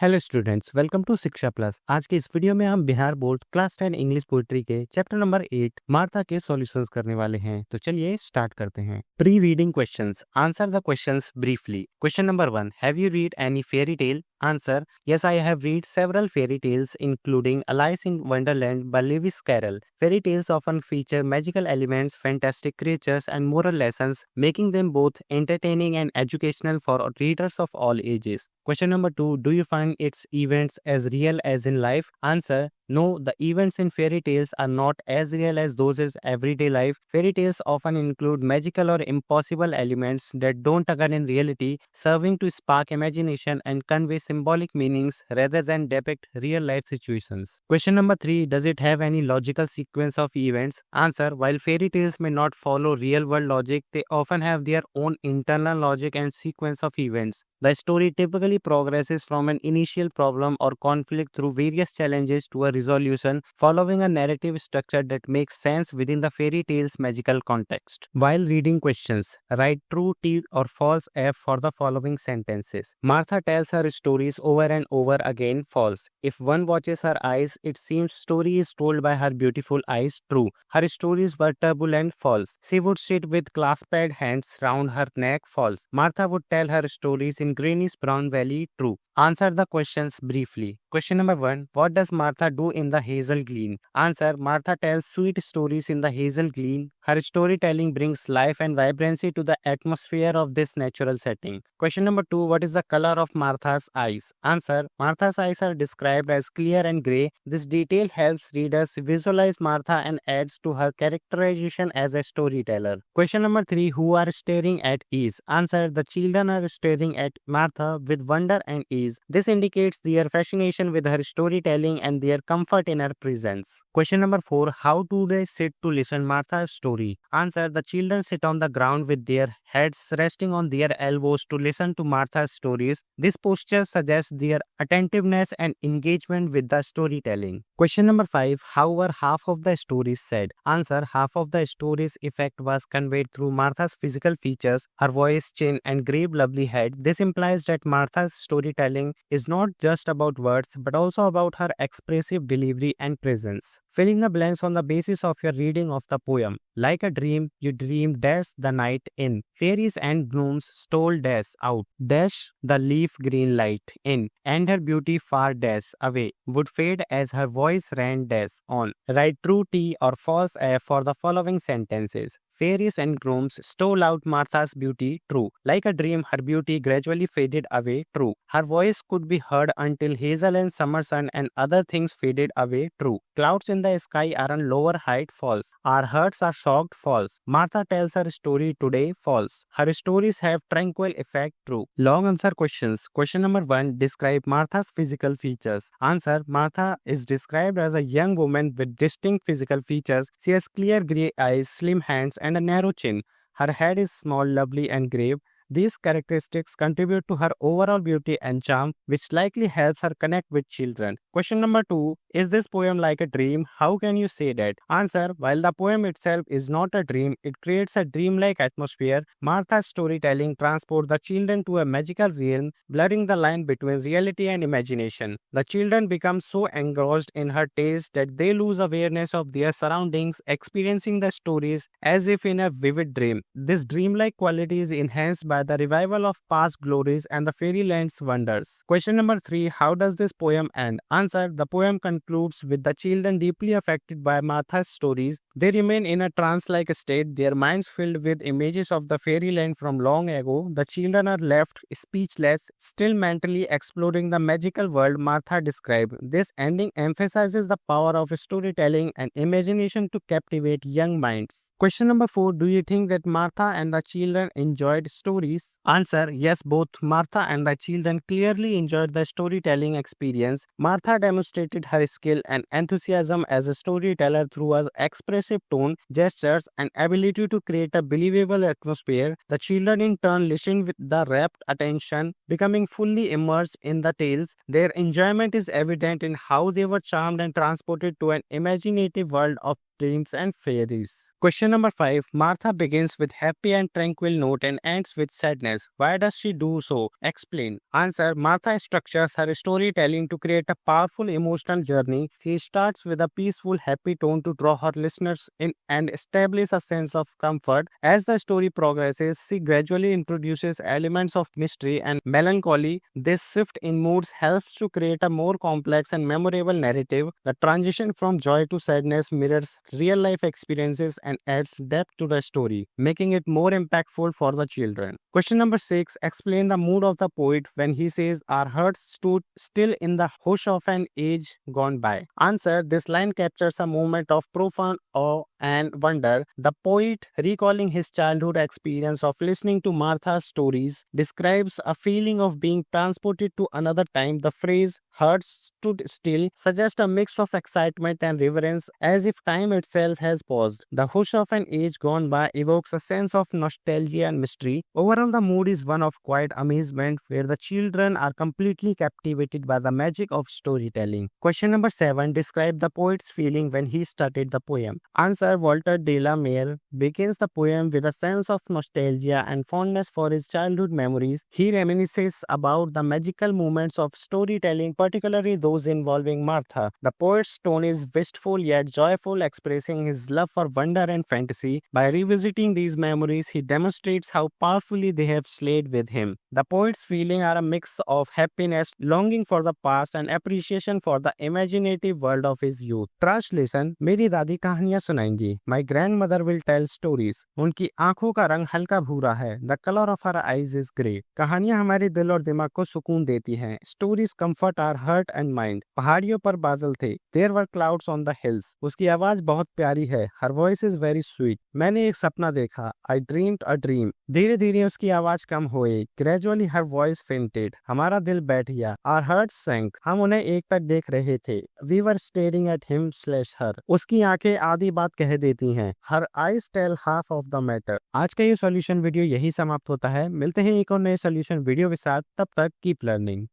Hello students, welcome to Shiksha plus. आज के इस वीडियो में हम Bihar board class 10 English poetry के चैप्टर नंबर 8 मार्था के सॉल्यूशंस करने वाले हैं। तो चलिए स्टार्ट करते हैं। Pre reading questions, answer the questions briefly. Question number 1, have you read any fairy tale? Answer: Yes, I have read several fairy tales, including Alice in Wonderland by Lewis Carroll. Fairy tales often feature magical elements, fantastic creatures, and moral lessons, making them both entertaining and educational for readers of all ages. Question number 2, do you find its events as real as in life? Answer: No, the events in fairy tales are not as real as those in everyday life. Fairy tales often include magical or impossible elements that don't occur in reality, serving to spark imagination and convey symbolic meanings rather than depict real life situations. Question number 3, does it have any logical sequence of events? Answer: While fairy tales may not follow real world logic, they often have their own internal logic and sequence of events. The story typically progresses from an initial problem or conflict through various challenges to a resolution, following a narrative structure that makes sense within the fairy tale's magical context. While reading questions, write true T or false F for the following sentences. Martha tells her stories over and over again. False. If one watches her eyes, it seems story is told by her beautiful eyes. True. Her stories were turbulent. False. She would sit with clasped hands round her neck. False. Martha would tell her stories in greenish brown valley. True. Answer the questions briefly. Question number 1, what does Martha do in the Hazel Glen? Answer: Martha tells sweet stories in the Hazel Glen. Her storytelling brings life and vibrancy to the atmosphere of this natural setting. Question number 2, what is the color of Martha's eyes? Answer: Martha's eyes are described as clear and grey. This detail helps readers visualize Martha and adds to her characterization as a storyteller. Question number 3, who are staring at ease? Answer: the children are staring at Martha with wonder and ease. This indicates their fascination with her storytelling and their comfort in her presence. Question number 4, how do they sit to listen Martha's story? Answer: the children sit on the ground with their heads resting on their elbows to listen to Martha's stories. This posture suggests their attentiveness and engagement with the storytelling. Question number 5, how were half of the stories said? Answer: half of the story's effect was conveyed through Martha's physical features, her voice, chin, and grave lovely head. This implies that Martha's storytelling is not just about words but also about her expressive delivery and presence. Filling the blanks on the basis of your reading of the poem. Like a dream, you dream dash the night in. Fairies and gnomes stole dash out. Dash the leaf green light in. And her beauty far dash away. Would fade as her voice ran dash on. Write true T or false F for the following sentences. Fairies and gnomes stole out Martha's beauty. True. Like a dream, her beauty gradually faded away. True. Her voice could be heard until hazel and summer sun and other things faded away. True. Clouds in the sky are on lower height. False. Our hearts are shocked. False. Martha tells her story today. False. Her stories have tranquil effect. True. Long answer questions. Question number 1, describe Martha's physical features. Answer: Martha is described as a young woman with distinct physical features. She has clear grey eyes, slim hands, and a narrow chin. Her head is small, lovely, and grave. These characteristics contribute to her overall beauty and charm, which likely helps her connect with children. Question number 2, is this poem like a dream? How can you say that? Answer: while the poem itself is not a dream, it creates a dreamlike atmosphere. Martha's storytelling transports the children to a magical realm, blurring the line between reality and imagination. The children become so engrossed in her tales that they lose awareness of their surroundings, experiencing the stories as if in a vivid dream. This dreamlike quality is enhanced by the revival of past glories and the fairyland's wonders. Question number 3, how does this poem end? Answer: the poem concludes with the children deeply affected by Martha's stories. They remain in a trance-like state, their minds filled with images of the fairyland from long ago. The children are left speechless, still mentally exploring the magical world Martha described. This ending emphasizes the power of storytelling and imagination to captivate young minds. Question number 4, do you think that Martha and the children enjoyed stories? Answer: yes, both Martha and the children clearly enjoyed the storytelling experience. Martha demonstrated her skill and enthusiasm as a storyteller through her expressive tone, gestures, and ability to create a believable atmosphere. The children in turn listened with the rapt attention, becoming fully immersed in the tales. Their enjoyment is evident in how they were charmed and transported to an imaginative world of dreams and fairies. Question number 5. Martha begins with happy and tranquil note and ends with sadness. Why does she do so? Explain. Answer. Martha structures her storytelling to create a powerful emotional journey. She starts with a peaceful, happy tone to draw her listeners in and establish a sense of comfort. As the story progresses, she gradually introduces elements of mystery and melancholy. This shift in moods helps to create a more complex and memorable narrative. The transition from joy to sadness mirrors real life experiences and adds depth to the story, making it more impactful for the children. Question number 6. Explain the mood of the poet when he says, "Our hearts stood still in the hush of an age gone by." Answer. This line captures a moment of profound awe and wonder. The poet, recalling his childhood experience of listening to Martha's stories, describes a feeling of being transported to another time. The phrase "hearts stood still" suggests a mix of excitement and reverence, as if time itself has paused. The hush of an age gone by evokes a sense of nostalgia and mystery. Overall, the mood is one of quiet amazement, where the children are completely captivated by the magic of storytelling. Question number 7. Describe the poet's feeling when he started the poem. Answer. Walter de la Mare begins the poem with a sense of nostalgia and fondness for his childhood memories. He reminisces about the magical moments of storytelling, particularly those involving Martha. The poet's tone is wistful yet joyful, expressing his love for wonder and fantasy. By revisiting these memories, he demonstrates how powerfully they have stayed with him. The poet's feelings are a mix of happiness, longing for the past, and appreciation for the imaginative world of his youth. Translation. मेरी दादी कहानियां सुनाएंगी. My grandmother will tell stories. उनकी आंखों का रंग हल्का भूरा है. The color of her eyes is grey. कहानियां हमारे दिल और दिमाग को सुकून देती हैं. Stories comfort our heart and mind. पहाड़ियों पर बादल थे. There were clouds on the hills. उसकी आवाज बहुत प्यारी है. Her voice is very sweet. मैंने एक सपना देखा. I dreamed a dream. धीरे धीरे उसकी आवाज कम हुई. Gradually her voice fainted. हमारा दिल बैठ गया. Our hearts sank. हम उन्हें एक तक देख रहे थे. We were staring at him/her. उसकी आंखें आधी बात कह देती हैं. Her eyes tell half of the matter. आज का ये सॉल्यूशन वीडियो यही समाप्त होता है. मिलते हैं एक और नए सॉल्यूशन वीडियो के साथ. तब तक कीप लर्निंग.